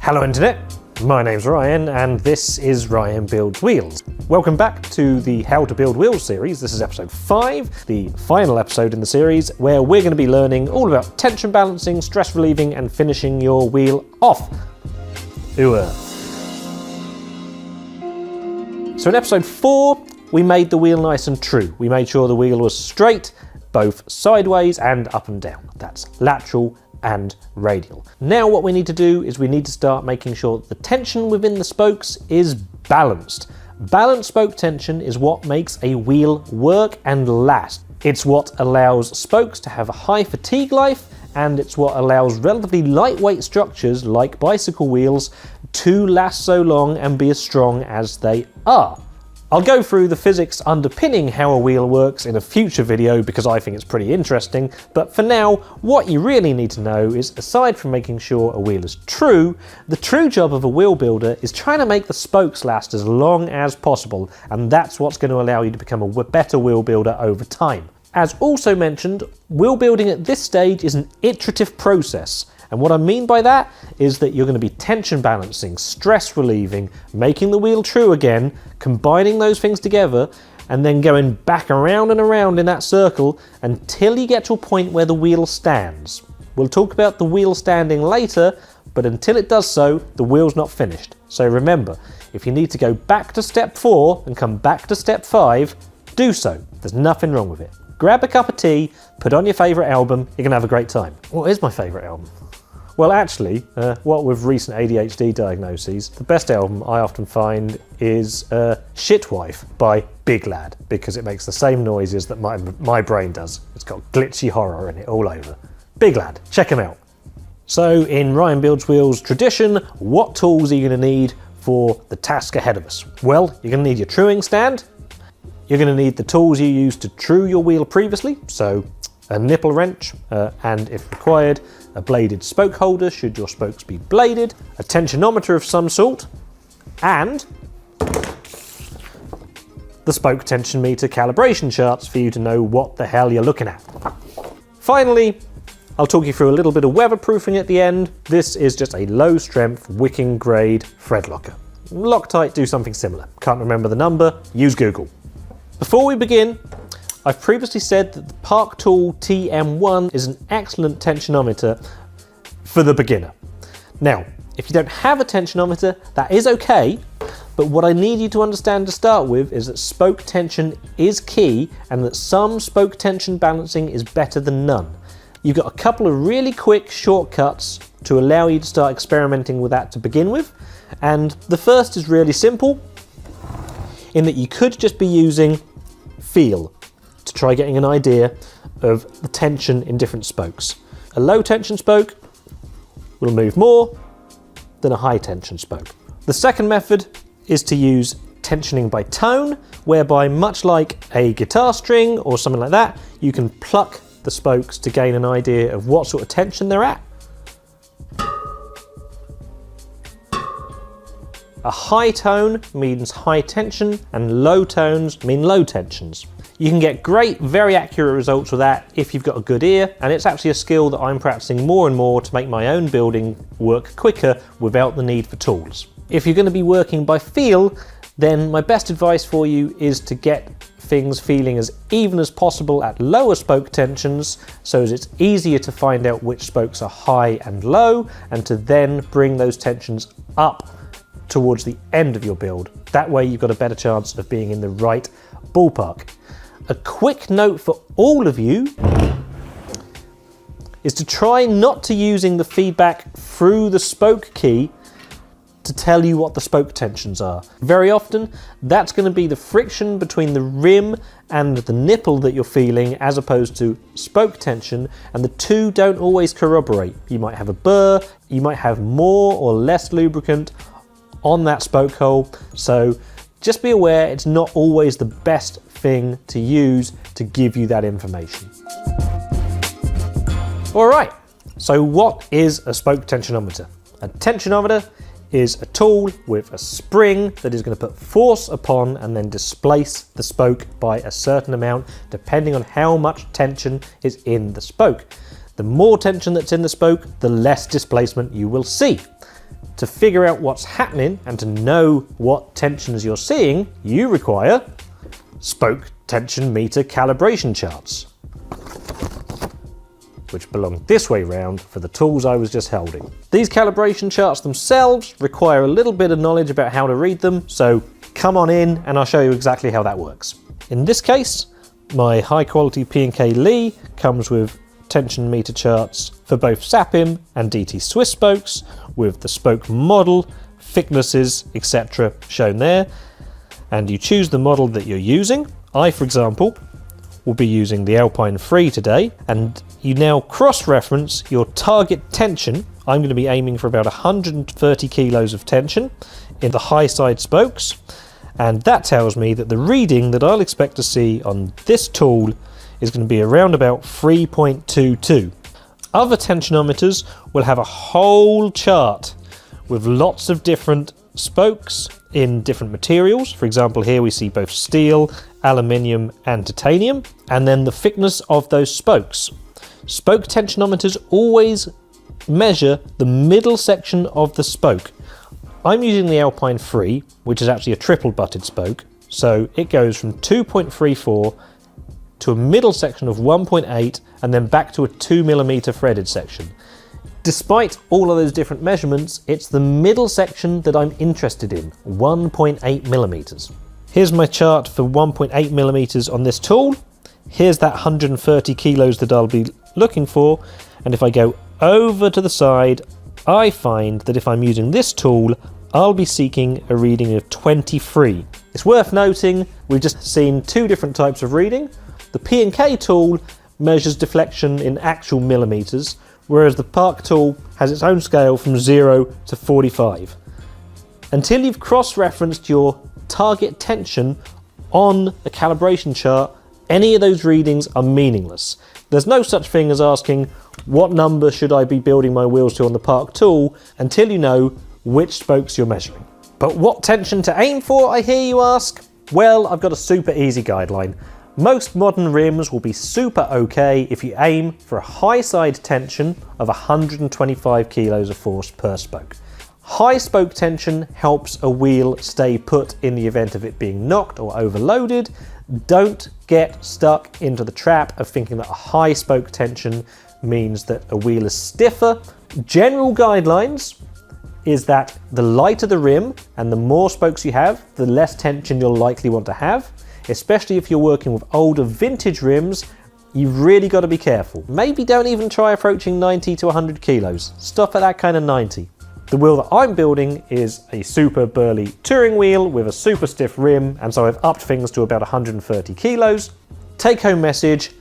Hello Internet, my name's Ryan and this is Ryan Builds Wheels. Welcome back to the How to Build Wheels series. This is episode 5, the final episode in the series, where we're going to be learning all about tension balancing, stress relieving and finishing your wheel off. Ooh. So in episode 4, we made the wheel nice and true. We made sure the wheel was straight, both sideways and up and down. That's lateral and radial. Now what we need to do is we need to start making sure that the tension within the spokes is balanced. Balanced spoke tension is what makes a wheel work and last. It's what allows spokes to have a high fatigue life, and it's what allows relatively lightweight structures like bicycle wheels to last so long and be as strong as they are. I'll go through the physics underpinning how a wheel works in a future video because I think it's pretty interesting, but for now, what you really need to know is, aside from making sure a wheel is true, the true job of a wheel builder is trying to make the spokes last as long as possible, and that's what's going to allow you to become a better wheel builder over time. As also mentioned, wheel building at this stage is an iterative process. And what I mean by that is that you're going to be tension balancing, stress relieving, making the wheel true again, combining those things together, and then going back around and around in that circle until you get to a point where the wheel stands. We'll talk about the wheel standing later, but until it does so, the wheel's not finished. So remember, if you need to go back to step 4 and come back to step 5, do so. There's nothing wrong with it. Grab a cup of tea, put on your favourite album, you're going to have a great time. What is my favourite album? Well, actually, what with recent ADHD diagnoses, the best album I often find is Shitwife by Big Lad, because it makes the same noises that my brain does. It's got glitchy horror in it all over. Big Lad, check him out. So, in Ryan Builds Wheels tradition, what tools are you going to need for the task ahead of us? Well, you're going to need your truing stand. You're going to need the tools you used to true your wheel previously, so a nipple wrench, and if required, a bladed spoke holder should your spokes be bladed, a tensionometer of some sort, and the spoke tension meter calibration charts for you to know what the hell you're looking at. Finally, I'll talk you through a little bit of weatherproofing at the end. This is just a low strength wicking grade thread locker. Loctite do something similar. Can't remember the number, use Google. Before we begin, I've previously said that the Park Tool TM1 is an excellent tensionometer for the beginner. Now, if you don't have a tensionometer, that is okay, but what I need you to understand to start with is that spoke tension is key and that some spoke tension balancing is better than none. You've got a couple of really quick shortcuts to allow you to start experimenting with that to begin with, and the first is really simple, in that you could just be using feel to try getting an idea of the tension in different spokes. A low tension spoke will move more than a high tension spoke. The second method is to use tensioning by tone, whereby much like a guitar string or something like that, you can pluck the spokes to gain an idea of what sort of tension they're at. A high tone means high tension and low tones mean low tensions. You can get great, very accurate results with that if you've got a good ear, and it's actually a skill that I'm practicing more and more to make my own building work quicker without the need for tools. If you're going to be working by feel, then my best advice for you is to get things feeling as even as possible at lower spoke tensions, so as it's easier to find out which spokes are high and low, and to then bring those tensions up towards the end of your build. That way you've got a better chance of being in the right ballpark. A quick note for all of you is to try not to using the feedback through the spoke key to tell you what the spoke tensions are. Very often that's going to be the friction between the rim and the nipple that you're feeling as opposed to spoke tension, and the two don't always corroborate. You might have a burr, you might have more or less lubricant on that spoke hole, so just be aware it's not always the best thing to use to give you that information. Alright, so what is a spoke tensionometer? A tensionometer is a tool with a spring that is going to put force upon and then displace the spoke by a certain amount depending on how much tension is in the spoke. The more tension that's in the spoke, the less displacement you will see. to figure out what's happening and to know what tensions you're seeing, you require spoke tension meter calibration charts, which belong this way round for the tools I was just holding. These calibration charts themselves require a little bit of knowledge about how to read them, so come on in and I'll show you exactly how that works. In this case, my high quality P&K Lee comes with tension meter charts for both SAPIM and DT Swiss spokes, with the spoke model, thicknesses, etc. shown there, and you choose the model that you're using. I, for example, will be using the Alpine 3 today, and you now cross-reference your target tension. I'm going to be aiming for about 130 kilos of tension in the high side spokes, and that tells me that the reading that I'll expect to see on this tool is going to be around about 3.22. Other tensionometers will have a whole chart with lots of different spokes in different materials. For example, here we see both steel, aluminium and titanium, and then the thickness of those spokes. Spoke tensionometers always measure the middle section of the spoke. I'm using the Alpine 3, which is actually a triple butted spoke, so it goes from 2.34 to a middle section of 1.8 and then back to a 2mm threaded section. Despite all of those different measurements, it's the middle section that I'm interested in, 1.8mm. Here's my chart for 1.8mm on this tool. Here's that 130 kilos that I'll be looking for, and if I go over to the side, I find that if I'm using this tool, I'll be seeking a reading of 23. It's worth noting, we've just seen two different types of reading. The P&K tool measures deflection in actual millimeters, whereas the Park tool has its own scale from 0 to 45. Until you've cross-referenced your target tension on a calibration chart, any of those readings are meaningless. There's no such thing as asking what number should I be building my wheels to on the Park tool until you know which spokes you're measuring. But what tension to aim for, I hear you ask? Well, I've got a super easy guideline. Most modern rims will be super okay if you aim for a high side tension of 125 kilos of force per spoke. High spoke tension helps a wheel stay put in the event of it being knocked or overloaded. Don't get stuck into the trap of thinking that a high spoke tension means that a wheel is stiffer. General guidelines is that the lighter the rim and the more spokes you have, the less tension you'll likely want to have. Especially if you're working with older vintage rims, you've really got to be careful. Maybe don't even try approaching 90 to 100 kilos. Stop at that kind of 90. The wheel that I'm building is a super burly touring wheel with a super stiff rim, and so I've upped things to about 130 kilos. Take home message,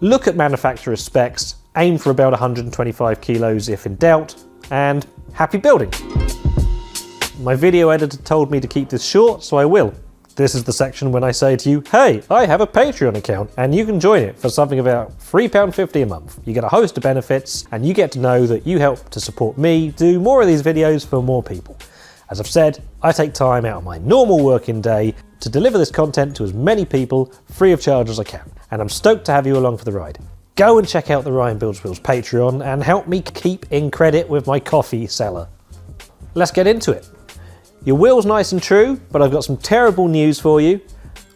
look at manufacturer's specs, aim for about 125 kilos if in doubt, and happy building. My video editor told me to keep this short, so I will. This is the section when I say to you, hey, I have a Patreon account and you can join it for something about £3.50 a month. You get a host of benefits and you get to know that you help to support me do more of these videos for more people. As I've said, I take time out of my normal working day to deliver this content to as many people free of charge as I can. And I'm stoked to have you along for the ride. Go and check out the Ryan Builds Wheels Patreon and help me keep in credit with my coffee seller. Let's get into it. Your wheel's nice and true, but I've got some terrible news for you.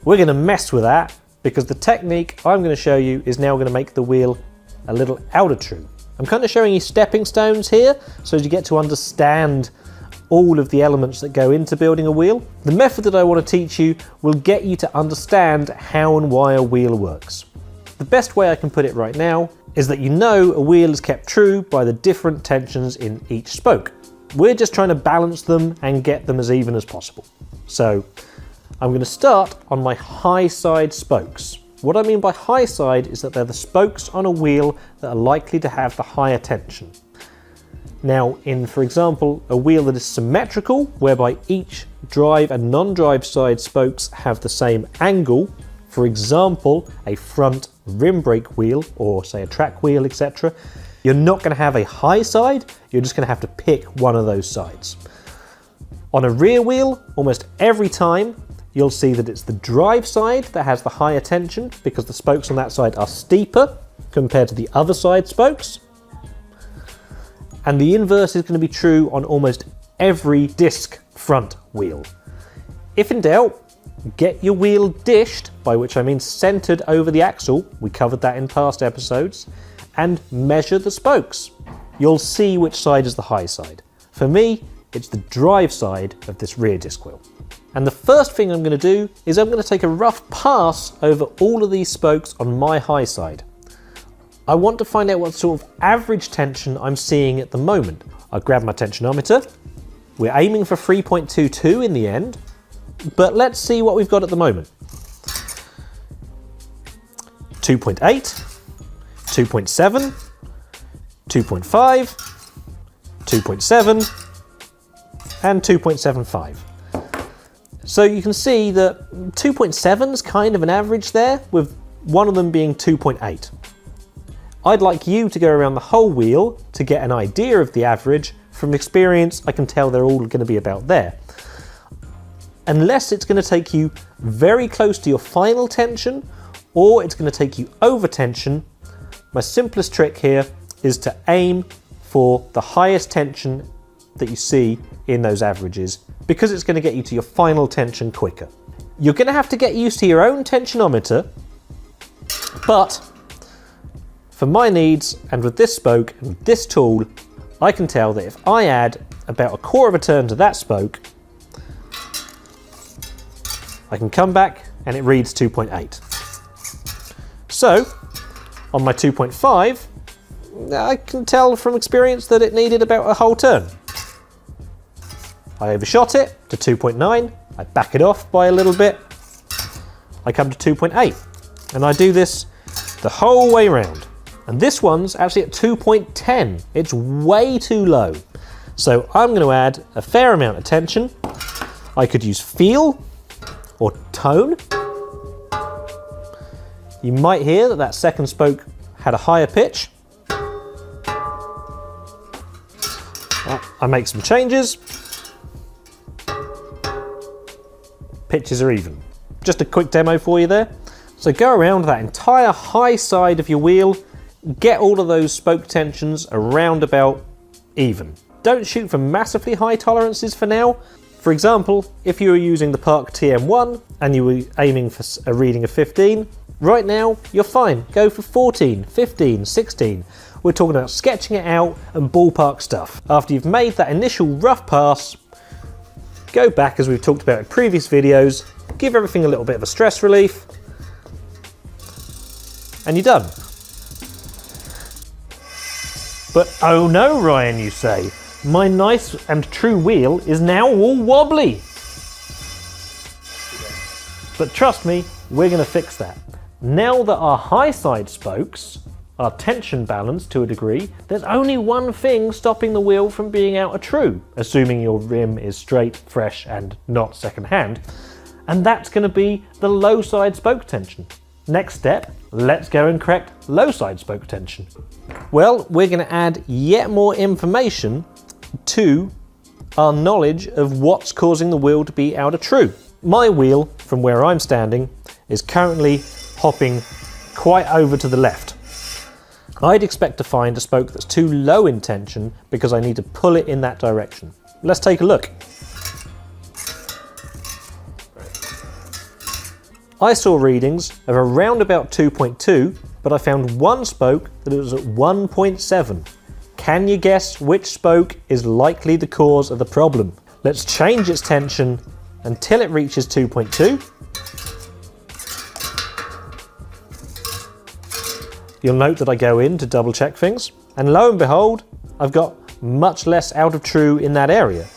We're going to mess with that because the technique I'm going to show you is now going to make the wheel a little out of true. I'm kind of showing you stepping stones here so as you get to understand all of the elements that go into building a wheel. The method that I want to teach you will get you to understand how and why a wheel works. The best way I can put it right now is that you know a wheel is kept true by the different tensions in each spoke. We're just trying to balance them and get them as even as possible. So I'm going to start on my high side spokes. What I mean by high side is that they're the spokes on a wheel that are likely to have the higher tension. Now in, for example, a wheel that is symmetrical, whereby each drive and non-drive side spokes have the same angle, for example, a front rim brake wheel or say a track wheel, etc., you're not going to have a high side, you're just going to have to pick one of those sides. On a rear wheel, almost every time, you'll see that it's the drive side that has the higher tension because the spokes on that side are steeper compared to the other side spokes. And the inverse is going to be true on almost every disc front wheel. If in doubt, get your wheel dished, by which I mean centered over the axle, we covered that in past episodes, and measure the spokes. You'll see which side is the high side. For me, it's the drive side of this rear disc wheel. And the first thing I'm going to do is I'm going to take a rough pass over all of these spokes on my high side. I want to find out what sort of average tension I'm seeing at the moment. I'll grab my tensionometer. We're aiming for 3.22 in the end, but let's see what we've got at the moment. 2.8, 2.7, 2.5, 2.7, and 2.75. So you can see that 2.7 is kind of an average there, with one of them being 2.8. I'd like you to go around the whole wheel to get an idea of the average. From experience, I can tell they're all going to be about there. Unless it's going to take you very close to your final tension, or it's going to take you over tension, my simplest trick here is to aim for the highest tension that you see in those averages, because it's going to get you to your final tension quicker. You're going to have to get used to your own tensionometer, but for my needs and with this spoke and with this tool, I can tell that if I add about 1/4 of a turn to that spoke, I can come back and it reads 2.8. So on my 2.5, I can tell from experience that it needed about a whole turn. I overshot it to 2.9, I back it off by a little bit, I come to 2.8, and I do this the whole way round. And this one's actually at 2.10, it's way too low. So I'm going to add a fair amount of tension. I could use feel or tone. You might hear that that second spoke had a higher pitch. I make some changes. Pitches are even. Just a quick demo for you there. So go around that entire high side of your wheel, get all of those spoke tensions around about even. Don't shoot for massively high tolerances for now. For example, if you were using the Park TM1 and you were aiming for a reading of 15, right now you're fine. Go for 14, 15, 16. We're talking about sketching it out and ballpark stuff. After you've made that initial rough pass, go back, as we've talked about in previous videos, give everything a little bit of a stress relief, and you're done. But oh no, Ryan, you say, my nice and true wheel is now all wobbly. But trust me, we're going to fix that. Now that our high side spokes are tension balanced to a degree, there's only one thing stopping the wheel from being out of true, assuming your rim is straight, fresh, and not second-hand, and that's going to be the low side spoke tension. Next step, let's go and correct low side spoke tension. Well, we're going to add yet more information to our knowledge of what's causing the wheel to be out of true. My wheel, from where I'm standing, is currently hopping quite over to the left. I'd expect to find a spoke that's too low in tension because I need to pull it in that direction. Let's take a look. I saw readings of around about 2.2, but I found one spoke that was at 1.7. Can you guess which spoke is likely the cause of the problem? Let's change its tension until it reaches 2.2. You'll note that I go in to double check things, and lo and behold, I've got much less out of true in that area.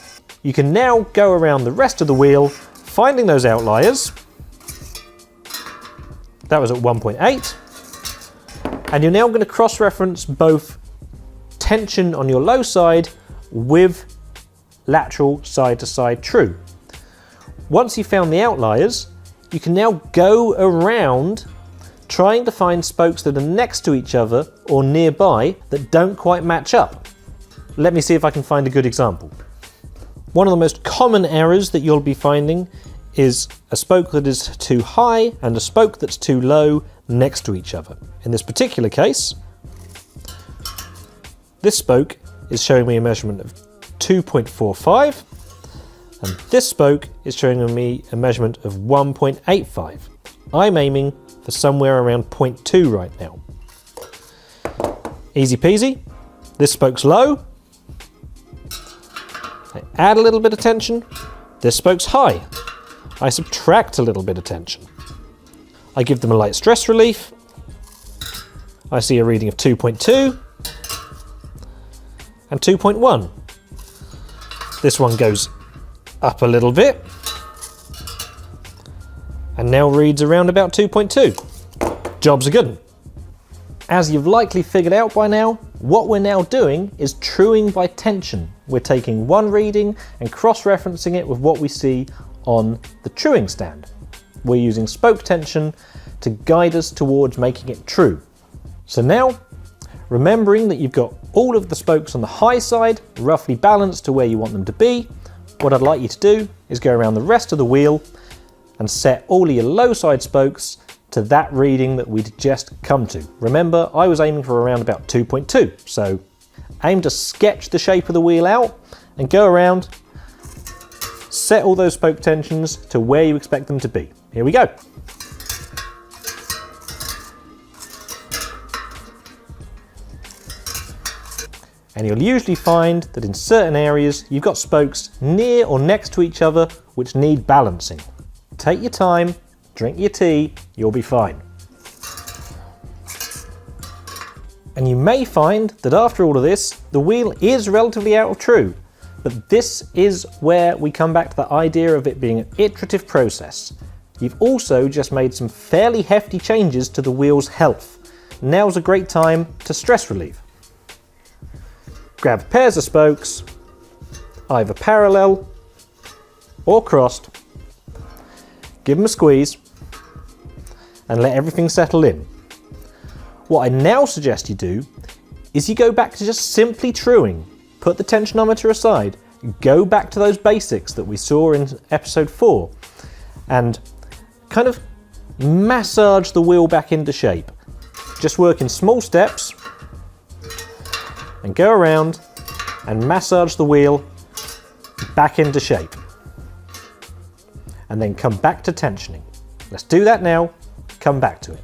You can now go around the rest of the wheel, finding those outliers. That was at 1.8. And you're now going to cross-reference both tension on your low side with lateral side-to-side true. Once you've found the outliers, you can now go around trying to find spokes that are next to each other or nearby that don't quite match up. Let me see if I can find a good example. One of the most common errors that you'll be finding is a spoke that is too high and a spoke that's too low next to each other. In this particular case, this spoke is showing me a measurement of 2.45, and this spoke is showing me a measurement of 1.85. I'm aiming for somewhere around 0.2 right now. Easy peasy. This spoke's low. I add a little bit of tension. This spoke's high. I subtract a little bit of tension. I give them a light stress relief. I see a reading of 2.2 and 2.1. This one goes up a little bit and now reads around about 2.2. Job's a good one. As you've likely figured out by now, what we're now doing is truing by tension. We're taking one reading and cross-referencing it with what we see on the truing stand. We're using spoke tension to guide us towards making it true. So now, remembering that you've got all of the spokes on the high side roughly balanced to where you want them to be, what I'd like you to do is go around the rest of the wheel and set all of your low side spokes to that reading that we'd just come to. Remember, I was aiming for around about 2.2, so aim to sketch the shape of the wheel out and go around, set all those spoke tensions to where you expect them to be. Here we go. And you'll usually find that in certain areas you've got spokes near or next to each other which need balancing. Take your time, drink your tea, you'll be fine. And you may find that after all of this, the wheel is relatively out of true, but this is where we come back to the idea of it being an iterative process. You've also just made some fairly hefty changes to the wheel's health. Now's a great time to stress relieve. Grab pairs of spokes, either parallel or crossed, give them a squeeze, and let everything settle in. What I now suggest you do is you go back to just simply truing. Put the tensionometer aside, go back to those basics that we saw in episode 4, and kind of massage the wheel back into shape. Just work in small steps and go around and massage the wheel back into shape. And then come back to tensioning. Let's do that now, come back to it.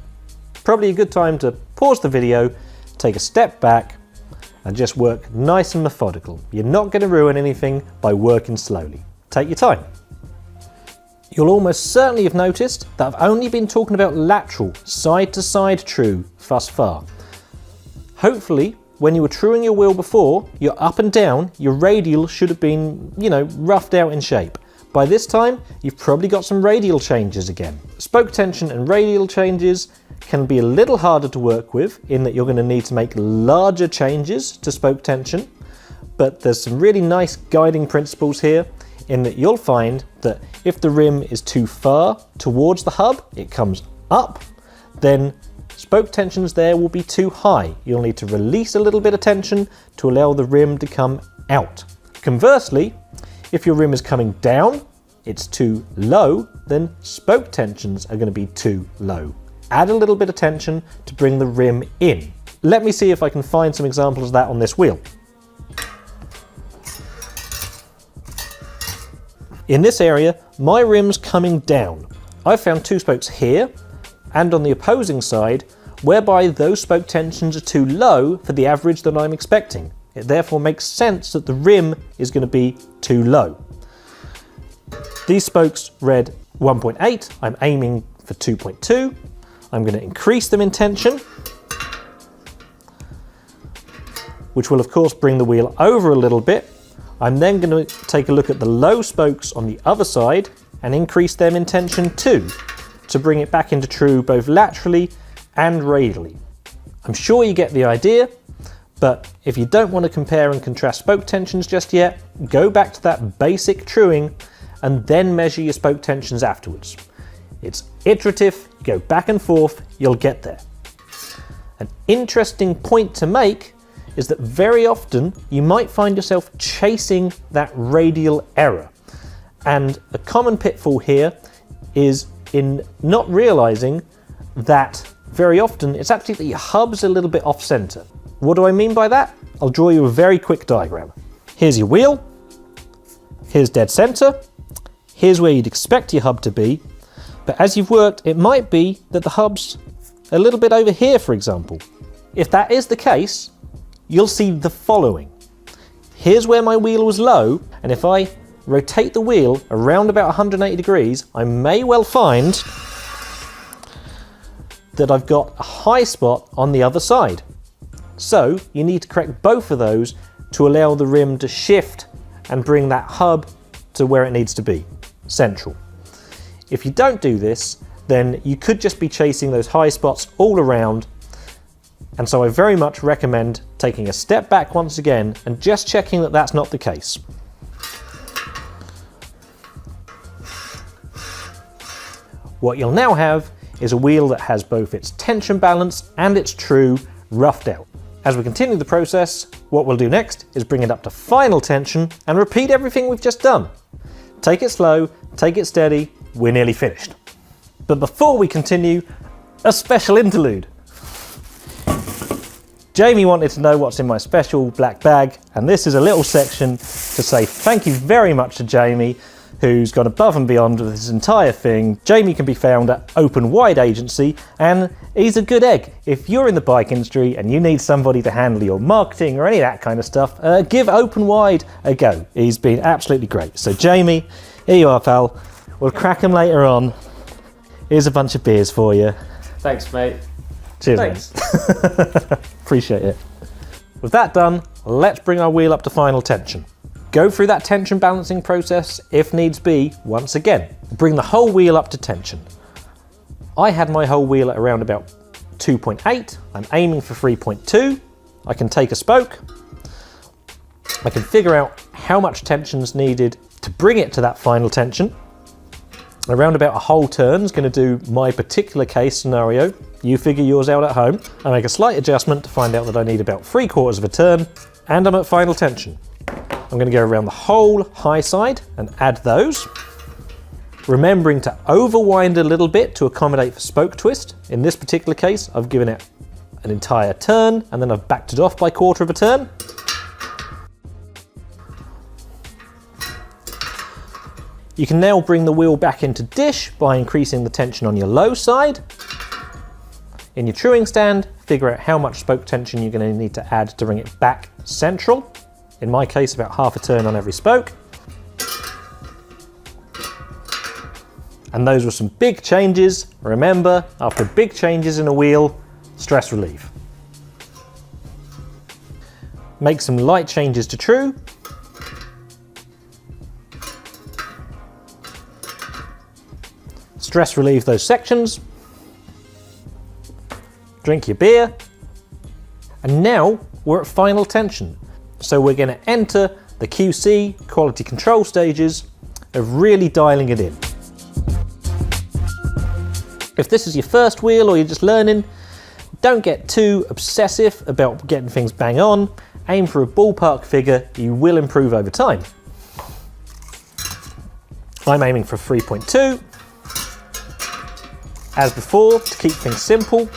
Probably a good time to pause the video, take a step back, and just work nice and methodical. You're not going to ruin anything by working slowly. Take your time. You'll almost certainly have noticed that I've only been talking about lateral, side-to-side true thus far. Hopefully, when you were truing your wheel before, your up and down, your radial should have been, roughed out in shape. By this time, you've probably got some radial changes again. Spoke tension and radial changes can be a little harder to work with in that you're going to need to make larger changes to spoke tension, but there's some really nice guiding principles here in that you'll find that if the rim is too far towards the hub, it comes up, then spoke tensions there will be too high. You'll need to release a little bit of tension to allow the rim to come out. Conversely, if your rim is coming down, it's too low, then spoke tensions are going to be too low. Add a little bit of tension to bring the rim in. Let me see if I can find some examples of that on this wheel. In this area, my rim's coming down. I've found two spokes here and on the opposing side, whereby those spoke tensions are too low for the average that I'm expecting. It therefore makes sense that the rim is going to be too low. These spokes read 1.8, I'm aiming for 2.2. I'm going to increase them in tension, which will of course bring the wheel over a little bit. I'm then going to take a look at the low spokes on the other side and increase them in tension too, to bring it back into true both laterally and radially. I'm sure you get the idea, but if you don't want to compare and contrast spoke tensions just yet, go back to that basic truing and then measure your spoke tensions afterwards. It's iterative, you go back and forth, you'll get there. An interesting point to make is that very often you might find yourself chasing that radial error. And a common pitfall here is in not realizing that very often it's actually that your hub's a little bit off center. What do I mean by that? I'll draw you a very quick diagram. Here's your wheel, here's dead center, here's where you'd expect your hub to be, but as you've worked, it might be that the hub's a little bit over here, for example. If that is the case, you'll see the following. Here's where my wheel was low, and if I rotate the wheel around about 180 degrees, I may well find that I've got a high spot on the other side. So you need to correct both of those to allow the rim to shift and bring that hub to where it needs to be, central. If you don't do this, then you could just be chasing those high spots all around. And so I very much recommend taking a step back once again and just checking that that's not the case. What you'll now have is a wheel that has both its tension balance and its true roughed out. As we continue the process, what we'll do next is bring it up to final tension and repeat everything we've just done. Take it slow, take it steady, we're nearly finished. But before we continue, a special interlude. Jamie wanted to know what's in my special black bag, and this is a little section to say thank you very much to Jamie, who's gone above and beyond with this entire thing. Jamie can be found at Open Wide Agency, and he's a good egg. If you're in the bike industry and you need somebody to handle your marketing or any of that kind of stuff, give Open Wide a go. He's been absolutely great. So Jamie, here you are, pal. We'll crack them later on. Here's a bunch of beers for you. Thanks, mate. Cheers, Thanks. mate. Appreciate it. With that done, let's bring our wheel up to final tension. Go through that tension balancing process, if needs be, once again. Bring the whole wheel up to tension. I had my whole wheel at around about 2.8. I'm aiming for 3.2. I can take a spoke. I can figure out how much tension's needed to bring it to that final tension. Around about a whole turn is going to do my particular case scenario. You figure yours out at home. I make a slight adjustment to find out that I need about 3/4 of a turn, and I'm at final tension. I'm going to go around the whole high side and add those, remembering to overwind a little bit to accommodate for spoke twist. In this particular case, I've given it an entire turn and then I've backed it off by 1/4 of a turn. You can now bring the wheel back into dish by increasing the tension on your low side. In your truing stand, figure out how much spoke tension you're going to need to add to bring it back central. In my case, about 1/2 a turn on every spoke. And those were some big changes. Remember, after big changes in a wheel, stress relief. Make some light changes to true. Stress relieve those sections. Drink your beer. And now we're at final tension. So we're going to enter the QC, quality control stages, of really dialing it in. If this is your first wheel or you're just learning, don't get too obsessive about getting things bang on. Aim for a ballpark figure, you will improve over time. I'm aiming for 3.2. As before, to keep things simple,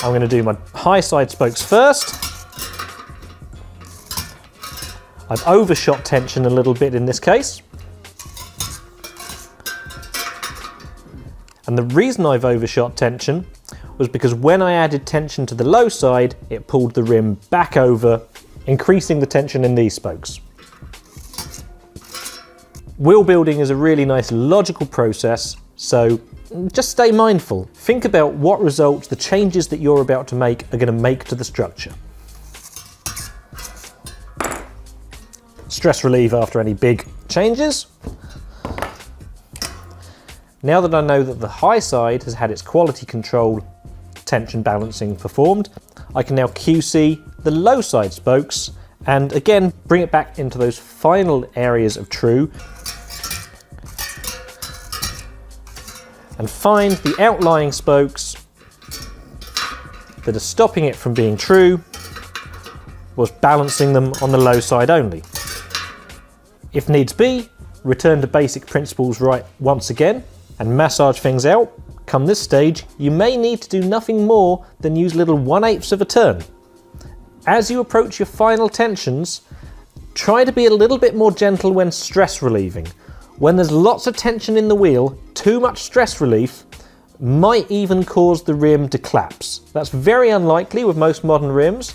I'm going to do my high side spokes first. I've overshot tension a little bit in this case. And the reason I've overshot tension was because when I added tension to the low side, it pulled the rim back over, increasing the tension in these spokes. Wheel building is a really nice logical process, so just stay mindful. Think about what results the changes that you're about to make are going to make to the structure. Stress relieve after any big changes. Now that I know that the high side has had its quality control tension balancing performed, I can now QC the low side spokes and again bring it back into those final areas of true and find the outlying spokes that are stopping it from being true was balancing them on the low side only. If needs be, return to basic principles right once again and massage things out, come this stage, you may need to do nothing more than use little 1/8 of a turn. As you approach your final tensions, try to be a little bit more gentle when stress relieving. When there's lots of tension in the wheel, too much stress relief might even cause the rim to collapse. That's very unlikely with most modern rims,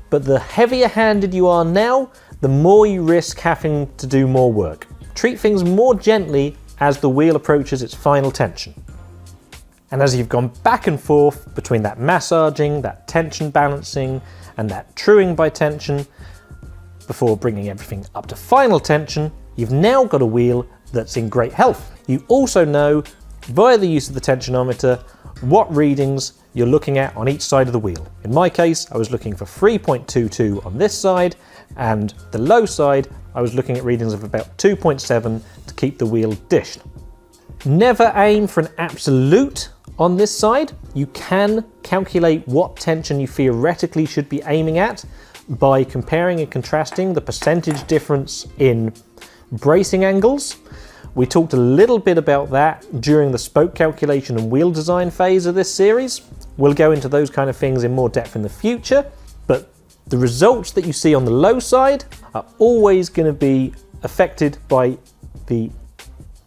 but the heavier handed you are now, the more you risk having to do more work. Treat things more gently as the wheel approaches its final tension. And as you've gone back and forth between that massaging, that tension balancing, and that truing by tension, before bringing everything up to final tension, you've now got a wheel that's in great health. You also know, via the use of the tensionometer, what readings you're looking at on each side of the wheel. In my case, I was looking for 3.22 on this side, and the low side, I was looking at readings of about 2.7 to keep the wheel dished. Never aim for an absolute on this side. You can calculate what tension you theoretically should be aiming at by comparing and contrasting the percentage difference in bracing angles. We talked a little bit about that during the spoke calculation and wheel design phase of this series. We'll go into those kind of things in more depth in the future, but the results that you see on the low side are always going to be affected by the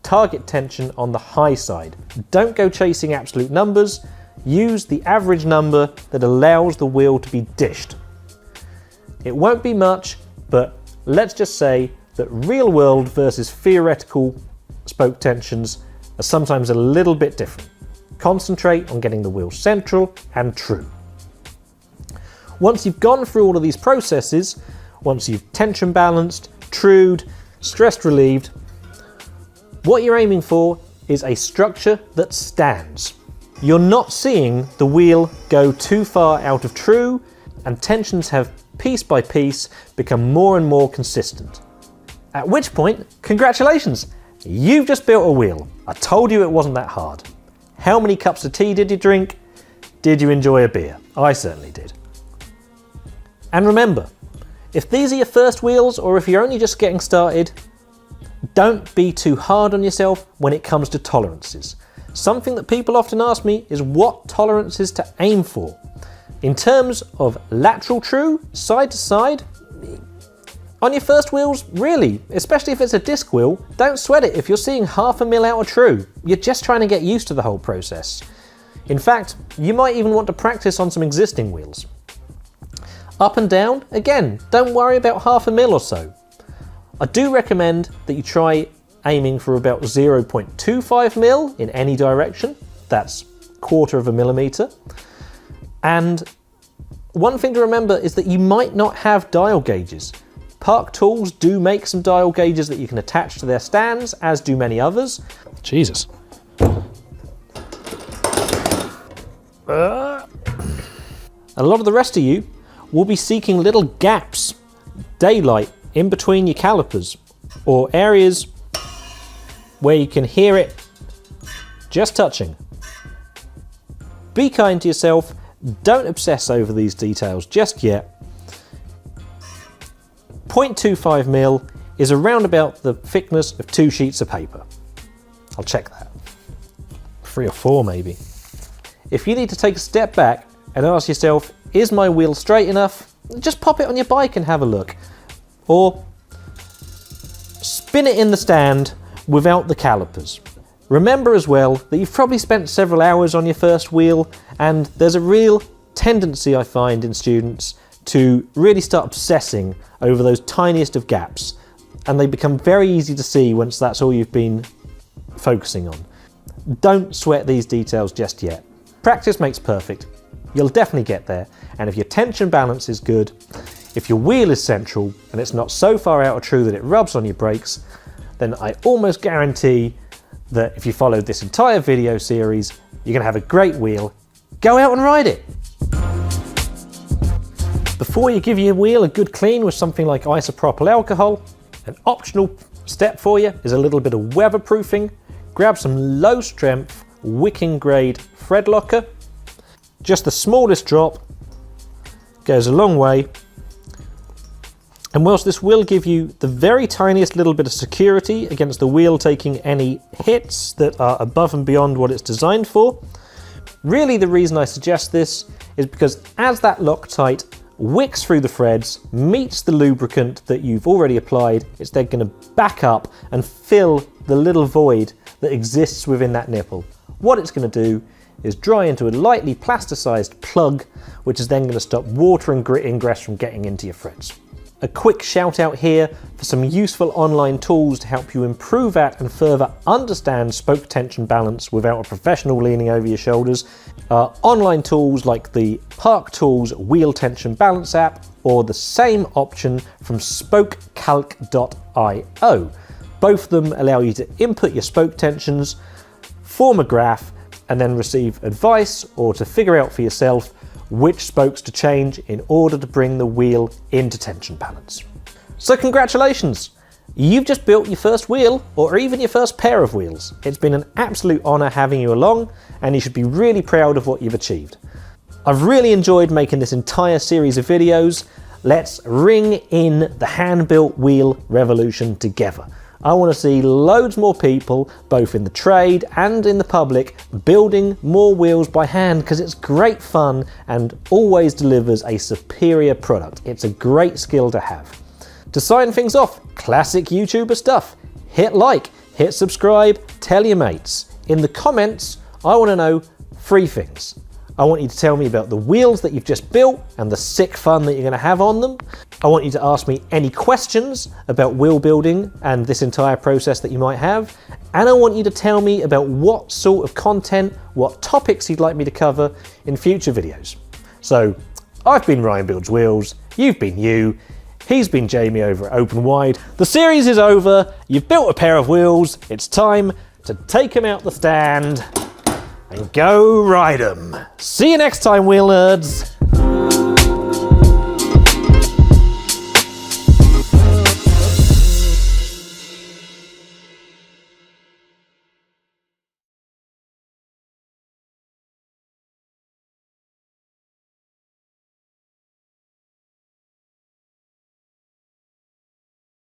target tension on the high side. Don't go chasing absolute numbers. Use the average number that allows the wheel to be dished. It won't be much, but let's just say that real world versus theoretical spoke tensions are sometimes a little bit different. Concentrate on getting the wheel central and true. Once you've gone through all of these processes, once you've tension balanced, trued, stress relieved, what you're aiming for is a structure that stands. You're not seeing the wheel go too far out of true, and tensions have piece by piece become more and more consistent. At which point, congratulations, you've just built a wheel. I told you it wasn't that hard. How many cups of tea did you drink? Did you enjoy a beer? I certainly did. And remember, if these are your first wheels, or if you're only just getting started, don't be too hard on yourself when it comes to tolerances. Something that people often ask me is what tolerances to aim for. In terms of lateral true, side to side, on your first wheels, really, especially if it's a disc wheel, don't sweat it if you're seeing 1/2 mil out of true. You're just trying to get used to the whole process. In fact, you might even want to practice on some existing wheels. Up and down, again, don't worry about 1/2 mil or so. I do recommend that you try aiming for about 0.25 mil in any direction. That's 1/4 of a millimeter. And one thing to remember is that you might not have dial gauges. Park Tools do make some dial gauges that you can attach to their stands, as do many others. Jesus. A lot of the rest of you will be seeking little gaps, daylight, in between your calipers, or areas where you can hear it just touching. Be kind to yourself, don't obsess over these details just yet. 0.25 mil is around about the thickness of 2 sheets of paper. I'll check that. 3 or 4 maybe. If you need to take a step back and ask yourself, is my wheel straight enough? Just pop it on your bike and have a look. Or spin it in the stand without the calipers. Remember as well that you've probably spent several hours on your first wheel, and there's a real tendency I find in students to really start obsessing over those tiniest of gaps, and they become very easy to see once that's all you've been focusing on. Don't sweat these details just yet. Practice makes perfect. You'll definitely get there, and if your tension balance is good, if your wheel is central and it's not so far out of true that it rubs on your brakes, then I almost guarantee that if you followed this entire video series, you're going to have a great wheel. Go out and ride it! Before you give your wheel a good clean with something like isopropyl alcohol, an optional step for you is a little bit of weatherproofing. Grab some low strength wicking grade thread locker. Just the smallest drop goes a long way. And whilst this will give you the very tiniest little bit of security against the wheel taking any hits that are above and beyond what it's designed for, really the reason I suggest this is because as that Loctite wicks through the threads, meets the lubricant that you've already applied, it's then going to back up and fill the little void that exists within that nipple. What it's going to do is dry into a lightly plasticized plug, which is then going to stop water and grit ingress from getting into your threads. A quick shout out here for some useful online tools to help you improve at and further understand spoke tension balance without a professional leaning over your shoulders. Online tools like the Park Tools Wheel Tension Balance app, or the same option from spokecalc.io. Both of them allow you to input your spoke tensions, form a graph, and then receive advice or to figure out for yourself which spokes to change in order to bring the wheel into tension balance. So congratulations! You've just built your first wheel, or even your first pair of wheels. It's been an absolute honour having you along, and you should be really proud of what you've achieved. I've really enjoyed making this entire series of videos. Let's ring in the hand-built wheel revolution together. I want to see loads more people, both in the trade and in the public, building more wheels by hand, because it's great fun and always delivers a superior product. It's a great skill to have. To sign things off, classic YouTuber stuff. Hit like, hit subscribe, tell your mates. In the comments, I want to know 3 things. I want you to tell me about the wheels that you've just built and the sick fun that you're going to have on them. I want you to ask me any questions about wheel building and this entire process that you might have. And I want you to tell me about what sort of content, what topics you'd like me to cover in future videos. So, I've been Ryan Builds Wheels, you've been you, he's been Jamie over at Open Wide. The series is over, you've built a pair of wheels, it's time to take them out the stand and go ride 'em. See you next time, wheel nerds.